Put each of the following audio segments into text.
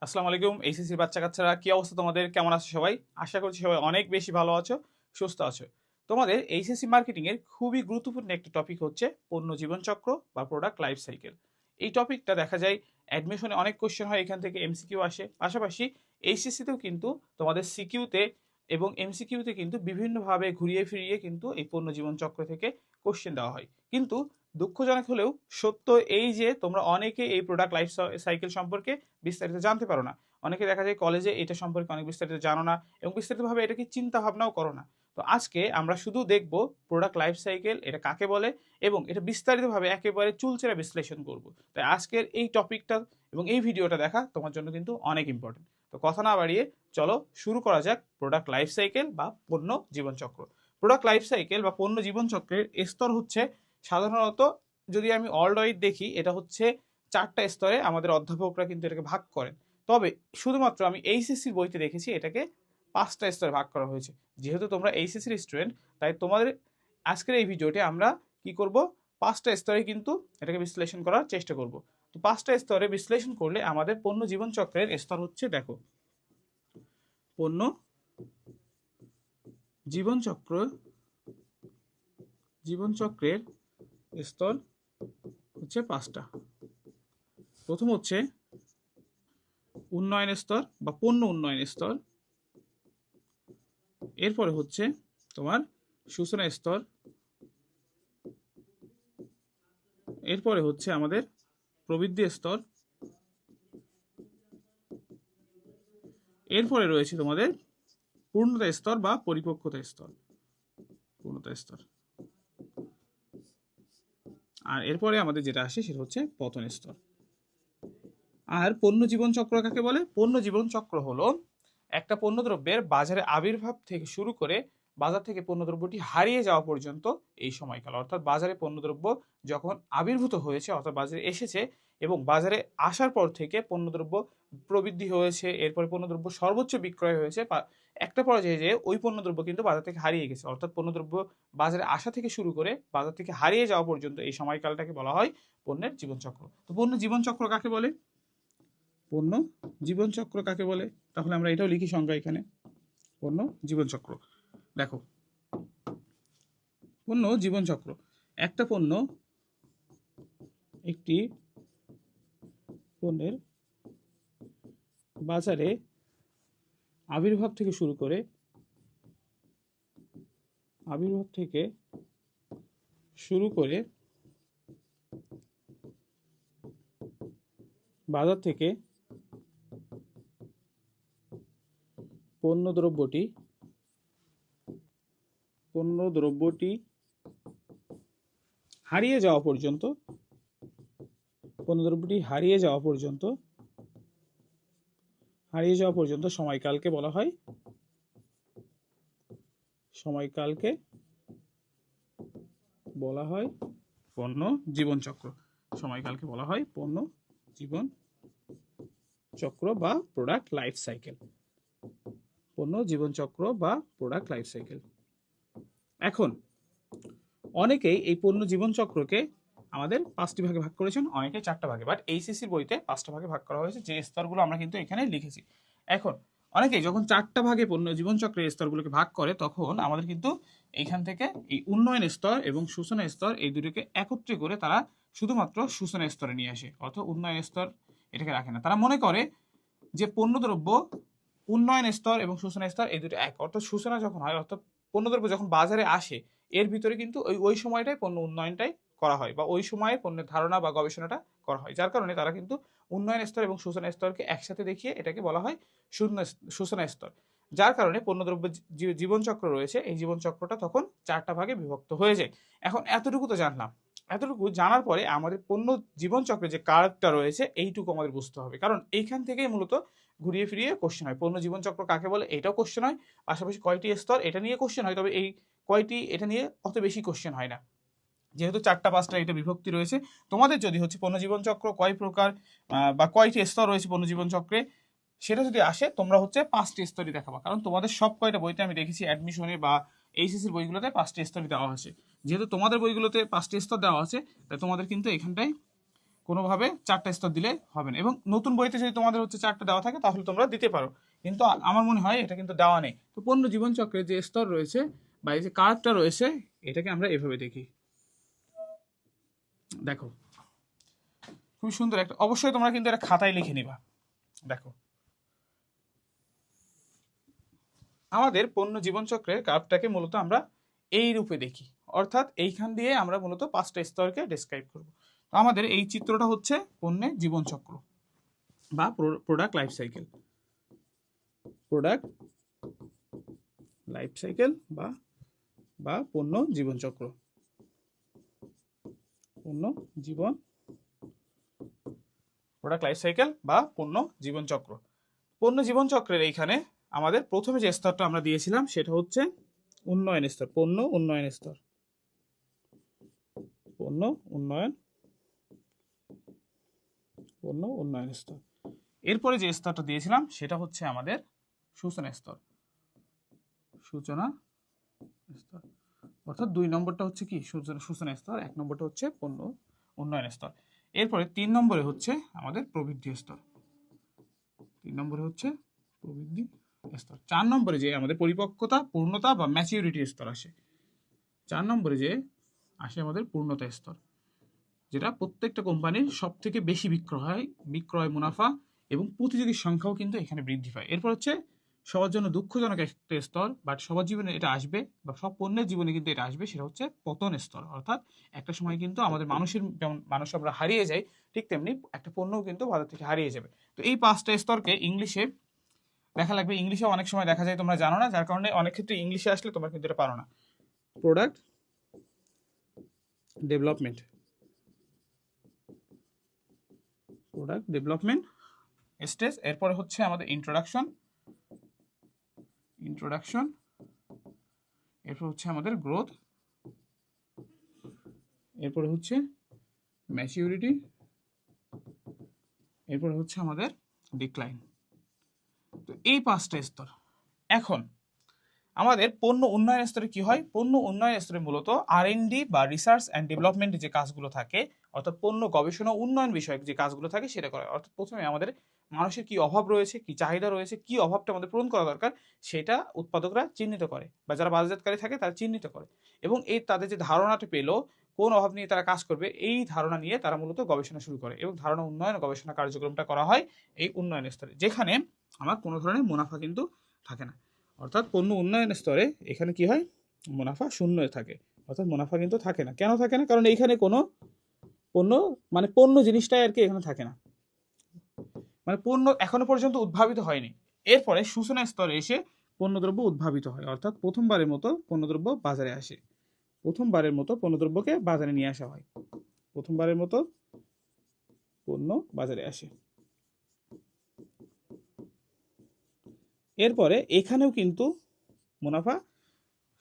আসসালামু আলাইকুম এইচএসসির বাচ্চা কাচ্চারা, কি অবস্থা তোমাদের? কেমন আছো সবাই? আশা করছি সবাই অনেক বেশি ভালো আছো, সুস্থ আছো। তোমাদের এইচএসসি মার্কেটিং এর খুবই গুরুত্বপূর্ণ একটা টপিক হচ্ছে পণ্য জীবনচক্র বা প্রোডাক্ট লাইফ সাইকেল। এই টপিকটা দেখা যায় অ্যাডমিশনে অনেক কোশ্চেন হয়, এখান থেকে এমসিকিউ আসে, পাশাপাশি এইচএসসিতেও কিন্তু তোমাদের সিকিউতে এবং এমসিকিউতে কিন্তু বিভিন্নভাবে ঘুরিয়ে ফিরিয়ে কিন্তু এই পণ্য জীবনচক্র থেকে কোশ্চেন দেওয়া হয়। কিন্তু দুঃখজনক হলেও সত্য এই যে তোমরা অনেকে এই প্রোডাক্ট লাইফ সাইকেল সম্পর্কে বিস্তারিত জানতে পারো না। অনেকে দেখা যায় কলেজে এটা সম্পর্কে অনেক বিস্তারিত জানো না এবং বিস্তারিতভাবে এটাকে চিন্তা ভাবনাও করো না। তো আজকে আমরা শুধু দেখব প্রোডাক্ট লাইফ সাইকেল এটা কাকে বলে এবং এটা বিস্তারিতভাবে একেবারে চুলচেরা বিশ্লেষণ করব। তাই আজকের এই টপিকটা এবং এই ভিডিওটা দেখা তোমার জন্য কিন্তু অনেক ইম্পর্টেন্ট। তো কথা না বাড়িয়ে চলো শুরু করা যাক প্রোডাক্ট লাইফ সাইকেল বা পণ্য জীবনচক্র। প্রোডাক্ট লাইফ সাইকেল বা পণ্য জীবনচক্রের স্তর হচ্ছে সাধারণত, যদি আমি ওয়ার্ল্ড ওয়াইড দেখি, এটা হচ্ছে 4টা স্তরে আমাদের অধ্যাপকরা কিন্তু এটাকে ভাগ করেন। তবে শুধুমাত্র আমি এইচএসসির বইতে দেখেছি এটাকে 5টা স্তরে ভাগ করা হয়েছে। যেহেতু তোমরা এইচএসসির স্টুডেন্ট, তাই তোমাদের আজকের এই ভিডিওতে আমরা কি করব, 5টা স্তরে কিন্তু এটাকে বিশ্লেষণ করার চেষ্টা করব। তো 5টা স্তরে বিশ্লেষণ করলে আমাদের পণ্য জীবন চক্রের স্তর হচ্ছে, দেখো, পণ্য জীবন চক্র জীবন চক্রের স্তর হচ্ছে 5টা। প্রথম হচ্ছে উন্নয়ন স্তর বা পণ্য উন্নয়ন স্তর, এরপরে হচ্ছে তোমার সূচনা স্তর, এরপরে হচ্ছে আমাদের প্রবৃদ্ধি স্তর, এরপরে রয়েছে তোমাদের পূর্ণতা স্তর বা পরিপক্কতা স্তর, পূর্ণতা স্তর, আর এরপরে আমাদের যেটা আসে সেটা হচ্ছে পতন স্তর। আর পণ্য জীবন চক্র কাকে বলে? পণ্য জীবন চক্র হলো একটা পণ্যদ্রব্যের বাজারে আবির্ভাব থেকে শুরু করে বাজার থেকে পণ্যদ্রব্যটি হারিয়ে যাওয়া পর্যন্ত এই সময়কাল। অর্থাৎ বাজারে পণ্যদ্রব্য যখন আবির্ভূত হয়েছে, অর্থাৎ বাজারে এসেছে এবং বাজারে আসার পর থেকে পণ্যদ্রব্য প্রবৃদ্ধি হয়েছে, এরপরে পণ্যদ্রব্য সর্বোচ্চ বিক্রয় হয়েছে, একটা পর্যায়ে যে ওই পণ্যদ্রব্য কিন্তু বাজার থেকে হারিয়ে গেছে। অর্থাৎ পণ্যদ্রব্য বাজারে আসা থেকে শুরু করে বাজার থেকে হারিয়ে যাওয়া পর্যন্ত এই সময়কালটাকে বলা হয় পণ্যের জীবনচক্র। তো পণ্য জীবনচক্র কাকে বলে? পণ্য জীবনচক্র কাকে বলে? তাহলে আমরা এটাও লিখি সংজ্ঞা এখানে, পণ্য জীবনচক্র। দেখো, পণ্য জীবনচক্র, একটা পণ্য, একটি পণ্যের বাজারে আবির্ভাব থেকে শুরু করে বাজার থেকে পণ্যদ্রব্যটি হারিয়ে যাওয়া পর্যন্ত, সময়কালকে বলা হয় পণ্য জীবনচক্র। সময়কালকে বলা হয় পণ্য জীবন চক্র বা প্রোডাক্ট লাইফ সাইকেল। পণ্য জীবনচক্র বা প্রোডাক্ট লাইফ সাইকেল। এখন অনেকেই এই পণ্য জীবনচক্রকে আমাদের 5টি ভাগে ভাগ করেছেন, অনেকে 4টা ভাগে, বাট এইচএসসির বইতে 5টা ভাগে ভাগ করা হয়েছে, যে স্তরগুলো আমরা কিন্তু এখানে লিখেছি। এখন অনেকেই যখন 4টা ভাগে পণ্য জীবনচক্রের স্তরগুলোকে ভাগ করে, তখন আমাদের কিন্তু এইখান থেকে এই উন্নয়ন স্তর এবং সূচনা স্তর এই দুটোকে একত্রে করে তারা শুধুমাত্র সূচনা স্তরে নিয়ে আসে, অর্থাৎ উন্নয়ন স্তর এটাকে রাখে না। তারা মনে করে যে পণ্যদ্রব্য উন্নয়ন স্তর এবং সূচনা স্তর এই দুটো এক, অর্থাৎ সূচনা যখন হয়, অর্থাৎ পণ্যদ্রব্য যখন বাজারে আসে, এর ভিতরে কিন্তু ওই সময়টাই পণ্য উন্নয়নটাই করা হয়, বা ওই সময়ে পণ্যের ধারণা বা গবেষণাটা করা হয়। যার কারণে তারা কিন্তু উন্নয়ন স্তর এবং সূচনা স্তরকে একসাথে দেখিয়ে এটাকে বলা হয় সূচনা স্তর। যার কারণে পণ্যদ্রব্য জীবনচক্র রয়েছে, এই জীবনচক্রটা তখন 4টা ভাগে বিভক্ত হয়ে যায়। এখন এতটুকু তো জানলাম, এতটুকু জানার পরে আমাদের পণ্য জীবনচক্রে যে কার্ভটা রয়েছে এইটুকু আমাদের বুঝতে হবে, কারণ এইখান থেকেই মূলত ঘুরিয়ে ফিরিয়ে কোশ্চেন হয়। পণ্য জীবনচক্র কাকে বলে এটাও কোশ্চেন হয়, পাশাপাশি কয়টি স্তর এটা নিয়ে কোশ্চেন হয়, তবে এই কয়টি এটা নিয়ে অত বেশি কোশ্চেন হয় না, যেহেতু 4টা 5টা এটা বিভক্তি রয়েছে। তোমাদের যদি হচ্ছে পণ্য জীবনচক্র কয় প্রকার বা কয়টি স্তর রয়েছে পণ্য জীবনচক্রে সেটা যদি আসে, তোমরা হচ্ছে 5টি স্তরই দেখাবা, কারণ তোমাদের সব কয়টা বইতে আমি দেখেছি অ্যাডমিশনে বা এইচএসসির বইগুলোতে 5টি স্তরই দেওয়া আছে। যেহেতু তোমাদের বইগুলোতে 5টি স্তর দেওয়া আছে, তাই তোমাদের কিন্তু এখানটায় কোনোভাবে 4টা স্তর দিলে হবে না। এবং নতুন বইতে যদি তোমাদের হচ্ছে 4টা দেওয়া থাকে তাহলে তোমরা দিতে পারো, কিন্তু আমার মনে হয় এটা কিন্তু দেওয়া নেই। তো পণ্য জীবনচক্রের যে স্তর রয়েছে বা এই যে কার্ভটা রয়েছে, এটাকে আমরা এভাবে দেখি। দেখো খুব সুন্দর একটা, অবশ্যই তোমরা কিন্তু এটা খাতায় লিখে নিবা। দেখো আমাদের পণ্য জীবনচক্রের কার্ভটাকে মূলত আমরা এই রূপে দেখি, অর্থাৎ এইখান দিয়ে আমরা মূলত 5টা স্তরকে ডেসক্রাইব করব। তো আমাদের এই চিত্রটা হচ্ছে পণ্যের জীবনচক্র বা product life cycle. Product life cycle বা বা পণ্য জীবনচক্র। পণ্য জীবন প্রোডাক্ট লাইফ সাইকেল বা পণ্য জীবনচক্র। পণ্য জীবনচক্রের এইখানে আমাদের প্রথমে যে স্তরটা আমরা দিয়েছিলাম সেটা হচ্ছে উন্নয়ন স্তর, পণ্য উন্নয়ন স্তর। পণ্য উন্নয়ন স্তর। এরপরে যে স্তরটা দিয়েছিলাম সেটা হচ্ছে আমাদের সূচনা স্তর। সূচনা স্তর অর্থাৎ 2 নম্বরটা হচ্ছে কি সূচনা স্তর, 1 নম্বরটা হচ্ছে পণ্য উন্নয়ন স্তর। এরপরে 3 নম্বরে হচ্ছে আমাদের প্রবৃদ্ধি স্তর। 3 নম্বরে হচ্ছে প্রবৃদ্ধি স্তর। 4 নম্বরে যে আমাদের পরিপক্কতা, পূর্ণতা বা ম্যাচিউরিটি স্তর আসে। 4 নম্বরে যে আসে আমাদের পূর্ণতা স্তর, যেটা প্রত্যেকটা কোম্পানির সব থেকে বেশি বিক্রয় মুনাফা এবং প্রতিযোগীর সংখ্যাও কিন্তু এখানে বৃদ্ধি পায়। এরপর হচ্ছে সবার জন্য দুঃখজনক একটা স্তর, বাট সবার জীবনে এটা আসবে বা সব পণ্যের জীবনে কিন্তু এটা আসবে, সেটা হচ্ছে পতন স্তর। অর্থাৎ একটা সময় কিন্তু আমাদের মানুষের, যেমন মানুষ আমরা হারিয়ে যাই, ঠিক তেমনি একটা পণ্যও কিন্তু বাজার থেকে হারিয়ে যাবে। তো এই 5টা স্তরকে ইংলিশে দেখা লাগবে। ইংলিশে অনেক সময় দেখা যায় তোমরা জানো না, যার কারণে অনেক ক্ষেত্রে ইংলিশে আসলে তোমরা কিন্তু এটা পারো না। Product development, product development stage. এরপরে হচ্ছে আমাদের ইন্ট্রোডাকশন, এরপর হচ্ছে আমাদের গ্রোথ, এরপরে হচ্ছে ম্যাচিউরিটি, এরপরে হচ্ছে আমাদের ডিক্লাইন। তো এই 5টা স্তর। এখন আমাদের পণ্য উন্নয়ন স্তরে কি হয়? পণ্য উন্নয়ন স্তরে মূলত R&D বা রিসার্চ অ্যান্ড ডেভেলপমেন্ট যে কাজগুলো থাকে, অর্থাৎ পণ্য গবেষণা উন্নয়ন বিষয়ক যে কাজগুলো থাকে সেটা করা। অর্থাৎ প্রথমে আমাদের মানুষের কি অভাব রয়েছে, কি চাহিদা রয়েছে, কি অভাবটা আমাদের পূরণ করা দরকার, সেটা উৎপাদকরা চিহ্নিত করে বা যারা বাজারজাতকারী থাকে তারা চিহ্নিত করে। এবং এই তাদের যে ধারণাটা পেলো কোন অভাব নিয়ে তারা কাজ করবে, এই ধারণা নিয়ে তারা মূলত গবেষণা শুরু করে এবং ধারণা উন্নয়ন গবেষণা কার্যক্রমটা করা হয় এই উন্নয়ন স্তরে, যেখানে আমার কোনো ধরনের মুনাফা কিন্তু থাকে না। অর্থাৎ পণ্য উন্নয়ন স্তরে এখানে কি হয়? মুনাফা শূন্য থাকে, অর্থাৎ মুনাফা কিন্তু থাকে না। কেন থাকে না? কারণ এইখানে কোনো পণ্য মানে পণ্য জিনিসটাই আর কি এখানে থাকে না, মানে পণ্য এখনো পর্যন্ত উদ্ভাবিত হয়নি। এরপরে সূচনা স্তরে এসে পণ্যদ্রব্য উদ্ভাবিত হয়, অর্থাৎ প্রথমবারের মতো পণ্যদ্রব্য বাজারে আসে, প্রথমবারের মতো পণ্যদ্রব্যকে বাজারে নিয়ে আসা হয়, প্রথমবারের মতো পণ্য বাজারে আসে। এরপরে এখানেও কিন্তু মুনাফা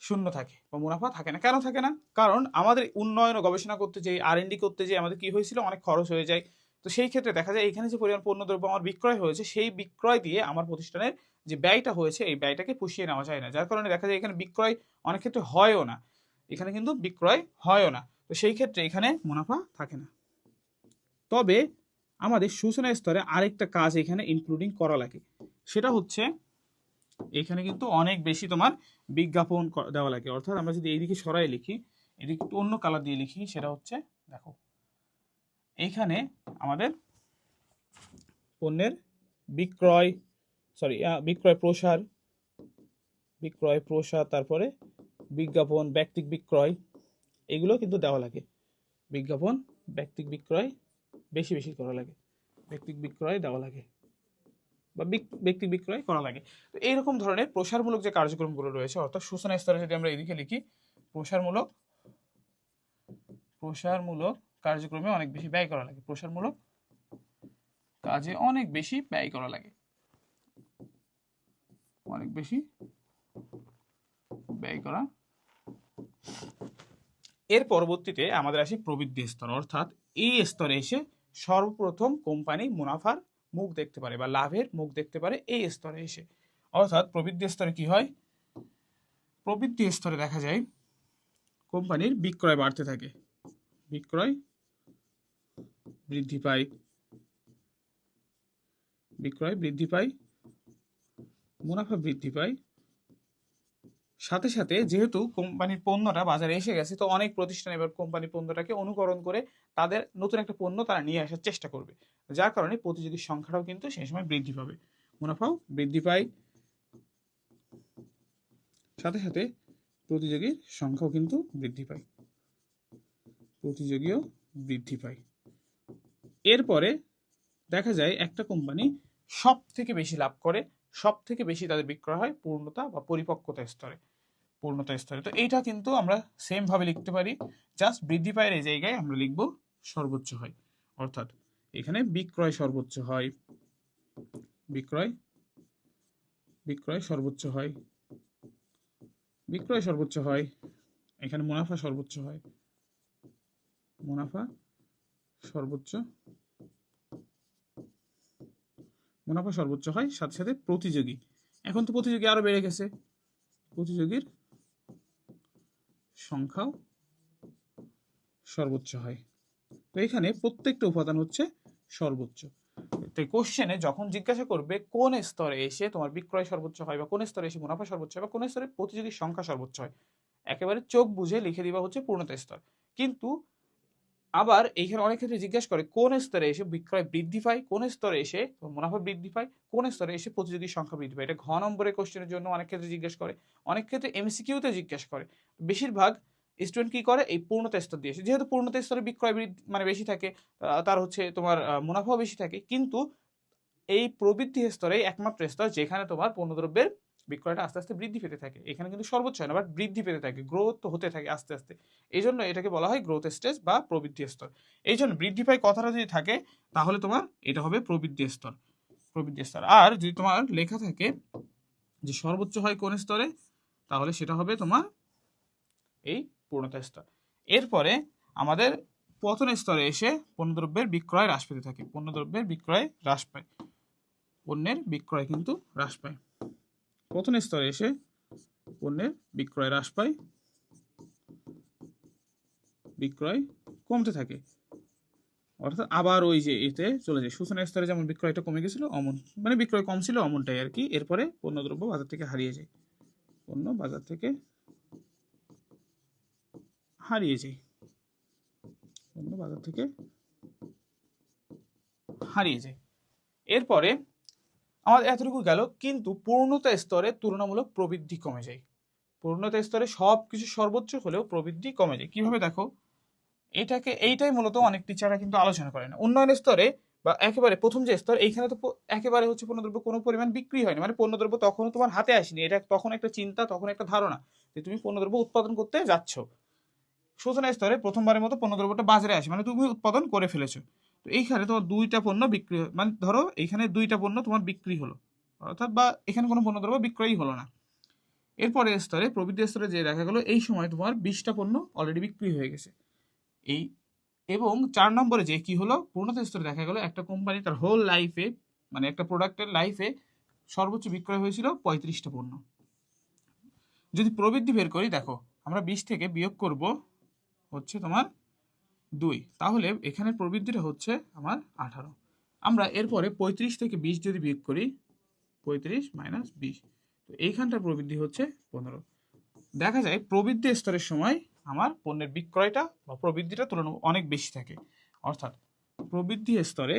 শূন্য থাকে বা মুনাফা থাকে না। কেন থাকে না? কারণ আমাদের উন্নয়ন ও গবেষণা করতে যে R&D করতে যে আমাদের কি হয়েছিল, অনেক খরচ হয়ে যায়। তো সেই ক্ষেত্রে দেখা যায় এখানে যে পরিমাণ পণ্যদ্রব্য আমার বিক্রয় হয়েছে, সেই বিক্রয় দিয়ে আমার প্রতিষ্ঠানের যে ব্যয়টা হয়েছে এই ব্যয়টাকে পুষিয়ে নেওয়া যায় না, যার কারণে দেখা যায় এখানে বিক্রয় অনেক ক্ষেত্রে হয়ও না, এখানে কিন্তু বিক্রয় হয়ও না। তো সেই ক্ষেত্রে এখানে মুনাফা থাকে না। তবে আমাদের সূচনা স্তরে আরেকটা কাজ এখানে ইনক্লুডিং করা লাগে, সেটা হচ্ছে এখানে কিন্তু অনেক বেশি তোমার বিজ্ঞাপন দেওয়া লাগে। অর্থাৎ আমরা যদি এইদিকে সরাই লিখি, এদিকে একটু অন্য কালার দিয়ে লিখি, সেটা হচ্ছে দেখো এইখানে আমাদের পণ্যের বিক্রয় প্রসার, তারপরে বিজ্ঞাপন, ব্যক্তিক বিক্রয়, এগুলো কিন্তু দেওয়া লাগে। বিজ্ঞাপন, ব্যক্তিক বিক্রয় বেশি বেশি করা লাগে, ব্যক্তিক বিক্রয় দেওয়া লাগে বা ব্যক্তি বিক্রয় করা লাগে। তো এইরকম ধরনের প্রসারমূলক যে কার্যক্রমগুলো রয়েছে, অর্থাৎ সূচনা স্তরে যদি আমরা এদিকে লিখি প্রসারমূলক কার্যক্রমে অনেক বেশি ব্যয় করা লাগে, প্রসারমূলক কাজে অনেক বেশি ব্যয় করা লাগে, অনেক বেশি ব্যয় করা। এর পরবর্তীতে আমাদের আসে প্রবৃদ্ধি স্তর, অর্থাৎ এই স্তরে এসে সর্বপ্রথম কোম্পানি মুনাফার মুখ দেখতে পারে বা লাভের মুখ দেখতে পারে এই স্তরে এসে। অর্থাৎ প্রবৃদ্ধি স্তরে কি হয়? প্রবৃদ্ধি স্তরে দেখা যায় কোম্পানির বিক্রয় বাড়তে থাকে, বিক্রয় বৃদ্ধি পায়, বিক্রয় বৃদ্ধি পায়, মুনাফা বৃদ্ধি পায়। সাথে সাথে যেহেতু কোম্পানির পণ্যটা বাজারে এসে গেছে, তো অনেক প্রতিষ্ঠান এবার কোম্পানির পণ্যটাকে অনুকরণ করে তাদের নতুন একটা পণ্য তারা নিয়ে আসার চেষ্টা করবে, যার কারণে প্রতিযোগীর সংখ্যাটাও কিন্তু সেই সময় বৃদ্ধি পাবে, মুনাফাও বৃদ্ধি পায়, সাথে সাথে প্রতিযোগীর সংখ্যাও কিন্তু বৃদ্ধি পায়, প্রতিযোগীও বৃদ্ধি পায়। এরপরে দেখা যায় একটা কোম্পানি সব থেকে বেশি লাভ করে, সব থেকে বেশি তাদের বিক্রয় হয় পূর্ণতা বা পরিপক্কতা স্তরে, পূর্ণতা স্তরে। তো এইটা কিন্তু আমরা সেম ভাবে লিখতে পারি, জাস্ট বৃদ্ধি পায়ের এই জায়গায় আমরা লিখব সর্বোচ্চ হয়, অর্থাৎ এখানে বিক্রয় সর্বোচ্চ হয়, বিক্রয় বিক্রয় সর্বোচ্চ হয়, বিক্রয় সর্বোচ্চ হয়, এখানে মুনাফা সর্বোচ্চ হয়, মুনাফা সর্বোচ্চ, মুনাফা সর্বোচ্চ হয়, সাথে সাথে প্রতিযোগী, এখন তো প্রতিযোগী আরো বেড়ে গেছে, প্রতিযোগীর সংখ্যাও সর্বোচ্চ হয়। তো এখানে প্রত্যেকটা উপাদান হচ্ছে সর্বোচ্চ। তাই কোশ্চেনে যখন জিজ্ঞাসা করবে কোন স্তরে এসে তোমার বিক্রয় সর্বোচ্চ হয়, বা কোন স্তরে এসে মুনাফা সর্বোচ্চ হয়, বা কোন স্তরে প্রতিযোগীর সংখ্যা সর্বোচ্চ হয়, একেবারে চোখ বুঝে লিখে দিবা হচ্ছে পূর্ণতা স্তর। কিন্তু আবার এইখানে অনেক ক্ষেত্রে জিজ্ঞাসা করে কোন স্তরে এসে বিক্রয় বৃদ্ধি পায়, কোন স্তরে এসে মুনাফা বৃদ্ধি পায়, কোন স্তরে এসে প্রতিযোগীর সংখ্যা বৃদ্ধি পায়। এটা ঘ নম্বরের কোশ্চেনের জন্য অনেক ক্ষেত্রে জিজ্ঞাসা করে, অনেক ক্ষেত্রে এমসিকিউতে জিজ্ঞাসা করে। বেশিরভাগ স্টুডেন্ট কি করে, এই পূর্ণতা স্তর দিয়েছে, যেহেতু পূর্ণতা স্তরে বিক্রয় মানে বেশি থাকে, তার হচ্ছে তোমার মুনাফাও বেশি থাকে, কিন্তু এই প্রবৃদ্ধি স্তরে একমাত্র স্তর যেখানে তোমার পণ্যদ্রব্যের বিক্রয়টা আস্তে আস্তে বৃদ্ধি পেতে থাকে, এখানে কিন্তু সর্বোচ্চ হয় না, বাট বৃদ্ধি পেতে থাকে, গ্রোথ হতে থাকে আস্তে আস্তে, এই জন্য এটাকে বলা হয় গ্রোথ স্টেজ বা প্রবৃদ্ধি স্তর। এই জন্য বৃদ্ধি পায় কথাটা যদি থাকে তাহলে তোমার এটা হবে প্রবৃদ্ধি স্তর, প্রবৃদ্ধি স্তর। আর যদি তোমার লেখা থাকে যে সর্বোচ্চ হয় কোন স্তরে, তাহলে সেটা হবে তোমার এই পূর্ণতা স্তর। এরপরে আমাদের পতন স্তরে এসে পণ্যদ্রব্যের বিক্রয় হ্রাস পেতে থাকে, পণ্যদ্রব্যের বিক্রয় হ্রাস পায়, পণ্যের বিক্রয় কিন্তু হ্রাস পায়। পতন স্তরে এসে পণ্যের বিক্রয় হ্রাস পায়, বিক্রয় কমতে থাকে, অর্থাৎ আবার ওই যে এতে চলে যায় সূচনা স্তরে যেমন বিক্রয়টা কমে গেছিল অমন, মানে বিক্রয় কম ছিল অমনটাই আর কি। এরপরে পণ্যদ্রব্য বাজার থেকে হারিয়ে যায়, পণ্য বাজার থেকে হারিয়ে যায়, পণ্য বাজার থেকে হারিয়ে যায়। এরপরে আমাদের এতটুকু গেল, কিন্তু পূর্ণতা স্তরে তুলনামূলক প্রবৃদ্ধি কমে যায়, পূর্ণতা স্তরে সব কিছু সর্বোচ্চ হলেও প্রবৃদ্ধি কমে যায়। কিভাবে দেখো, এইটাই মূলত অনেক টিচাররা কিন্তু আলোচনা করে না। উন্নয়ন স্তরে বা একেবারে প্রথম যে স্তর, এইখানে তো একেবারে হচ্ছে পণ্যদ্রব্য কোনো পরিমাণ বিক্রি হয়নি, মানে পণ্যদ্রব্য তখনও তোমার হাতে আসেনি, এটা তখন একটা চিন্তা, তখন একটা ধারণা যে তুমি পণ্যদ্রব্য উৎপাদন করতে যাচ্ছ। সূচনা স্তরে প্রথমবারের মতো পণ্যদ্রব্যটা বাজারে আসে, মানে তুমি উৎপাদন করে ফেলেছো। তো এইখানে তোমার দুইটা পণ্য বিক্রি, মানে ধরো এইখানে দুইটা পণ্য তোমার বিক্রি হলো, অর্থাৎ বা এখানে কোনো পণ্যদ্রব্য বিক্রয়ই হলো না। এরপরে স্তরে প্রবৃদ্ধি স্তরে যে দেখা গেলো এই সময় তোমার 20টা পণ্য অলরেডি বিক্রি হয়ে গেছে। এই এবং 4 নম্বরে যে কি হলো, পূর্ণতা স্তরে দেখা গেল একটা কোম্পানি তার হোল লাইফে, মানে একটা প্রোডাক্টের লাইফে সর্বোচ্চ বিক্রয় হয়েছিল 35টা পণ্য। যদি প্রবৃদ্ধি বের করি, দেখো আমরা 20 থেকে বিয়োগ করব হচ্ছে তোমার 2, তাহলে এখানে প্রবৃদ্ধিটা হচ্ছে আমার 18। আমরা এরপরে 35 থেকে 20 যদি বিয়োগ করি, 35 মাইনাস 20, তো এইখানটার প্রবৃদ্ধি হচ্ছে 15। দেখা যায় প্রবৃদ্ধি স্তরের সময় আমার পণ্যের বিক্রয়টা বা প্রবৃদ্ধিটা তুলনামূলক অনেক বেশি থাকে, অর্থাৎ প্রবৃদ্ধি স্তরে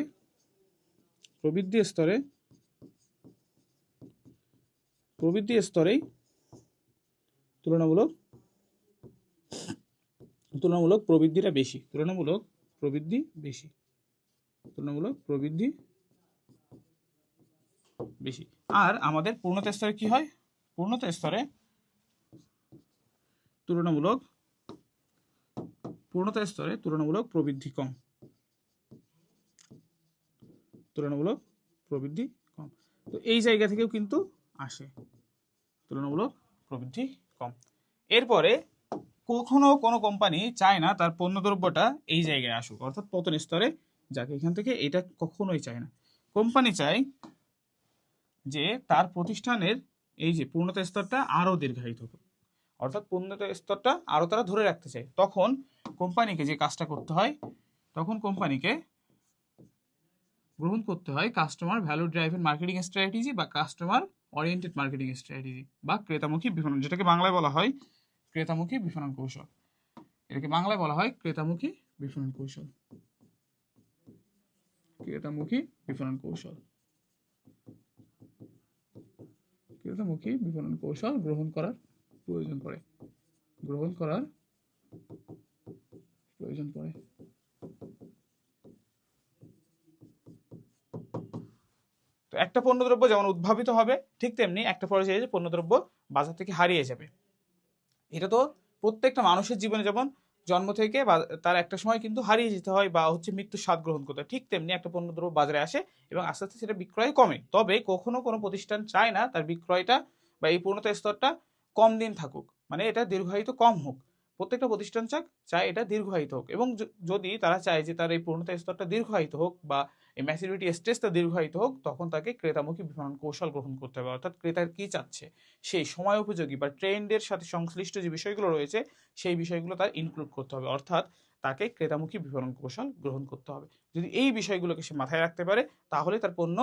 স্তরেই তুলনামূলক প্রবৃদ্ধিটা বেশি, তুলনামূলক প্রবৃদ্ধি বেশি। আর আমাদের পূর্ণতা স্তরে কি হয়, পূর্ণতা স্তরে তুলনামূলক প্রবৃদ্ধি কম, তো এই জায়গা থেকেও কিন্তু আসে তুলনামূলক প্রবৃদ্ধি কম। এরপরে কখনো কোনো কোম্পানি চায় না তার পণ্যদ্রব্যটা এই জায়গায় আসুক, অর্থাৎ পতন স্তরে যাকে, এখান থেকে এটা কখনোই চায় না। কোম্পানি চায় যে তার প্রতিষ্ঠানের এই যে পূর্ণতা স্তরটা আরো দীর্ঘায়িত হোক, অর্থাৎ পূর্ণতা স্তরটা আরো তারা ধরে রাখতে চায়। তখন কোম্পানিকে যে কাজটা করতে হয়, তখন কোম্পানিকে গ্রহণ করতে হয় customer value driven marketing strategy বা কাস্টমার ওরিয়েন্টেড মার্কেটিং স্ট্র্যাটেজি বা ক্রেতামুখী বিপণন, যেটাকে বাংলায় বলা হয় ক্রেতামুখী বিপণন কৌশল। এটাকে বাংলায় বলা হয় ক্রেতামুখী বিপণন কৌশল। ক্রেতামুখী বিপণন কৌশল। ক্রেতামুখী বিপণন কৌশল গ্রহণ করার প্রয়োজন পড়ে। গ্রহণ করার প্রয়োজন পড়ে। তো একটা পণ্যদ্রব্য যেমন উদ্ভাবিত হবে, ঠিক তেমনি একটা পর্যায়ে পণ্যদ্রব্য বাজার থেকে হারিয়ে যাবে। এটা তো প্রত্যেকটা মানুষের জীবনে যেমন জন্ম থেকে তার একটা সময় কিন্তু হারিয়ে যেতে হয় বা হচ্ছে মৃত্যুর স্বাদ গ্রহণ করতে হয়, ঠিক তেমনি একটা পণ্যদ্রব্য বাজারে আসে এবং আস্তে আস্তে সেটা বিক্রয় কমে। তবে কখনো কোনো প্রতিষ্ঠান চায় না তার বিক্রয়টা বা এই পূর্ণতা স্তরটা কম দিন থাকুক, মানে এটা দীর্ঘায়িত কম হোক। প্রত্যেকটা প্রতিষ্ঠান চায় এটা দীর্ঘায়িত হোক, এবং যদি তারা চায় যে তার এই পূর্ণতা স্তরটা দীর্ঘায়িত হোক বা এই ম্যাচুরিটি স্টেজটা দীর্ঘায়িত হোক, তখন তাকে ক্রেতামুখী বিপণন কৌশল গ্রহণ করতে হবে। অর্থাৎ ক্রেতার কি চাচ্ছে সেই সময় উপযোগী বা ট্রেন্ডের সাথে সংশ্লিষ্ট যে বিষয়গুলো রয়েছে সেই বিষয়গুলো তার ইনক্লুড করতে হবে। অর্থাৎ তাকে ক্রেতামুখী বিপণন কৌশল গ্রহণ করতে হবে। যদি এই বিষয়গুলোকে সে মাথায় রাখতে পারে, তাহলে তার পণ্য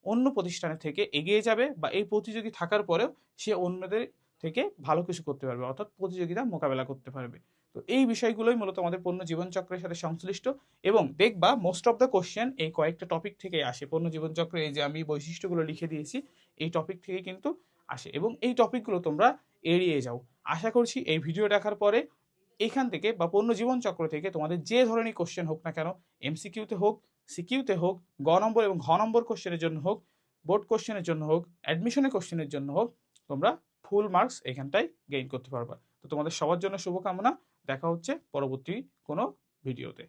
অন্য প্রতিষ্ঠানের থেকে এগিয়ে যাবে বা এই প্রতিযোগী থাকার পরেও সে অন্যদের থেকে ভালো কিছু করতে পারবে, অর্থাৎ প্রতিযোগিতা মোকাবেলা করতে পারবে। তো এই বিষয়গুলোই মূলত আমাদের পণ্য জীবনচক্রের সাথে সংশ্লিষ্ট, এবং দেখবা মোস্ট অফ দ্য কোশ্চেন এই কয়েকটা টপিক থেকে আসে। পণ্য জীবনচক্রে এই যে আমি বৈশিষ্ট্যগুলো লিখে দিয়েছি এই টপিক থেকে কিন্তু আসে, এবং এই টপিকগুলো তোমরা এড়িয়ে যাও। আশা করছি এই ভিডিও দেখার পরে এখান থেকে বা পণ্য জীবনচক্র থেকে তোমাদের যে ধরনের কোশ্চেন হোক না কেন, এমসিকিউতে হোক, সিকিউতে হোক, গ নম্বর এবং ঘ নম্বর কোশ্চেনের জন্য হোক, বোর্ড কোশ্চেনের জন্য হোক, অ্যাডমিশনের কোশ্চেনের জন্য হোক, তোমরা ফুল মার্কস এখানটায় গেইন করতে পারবা। তো তোমাদের সবার জন্য শুভকামনা। দেখা হচ্ছে পরবর্তী কোনো ভিডিওতে।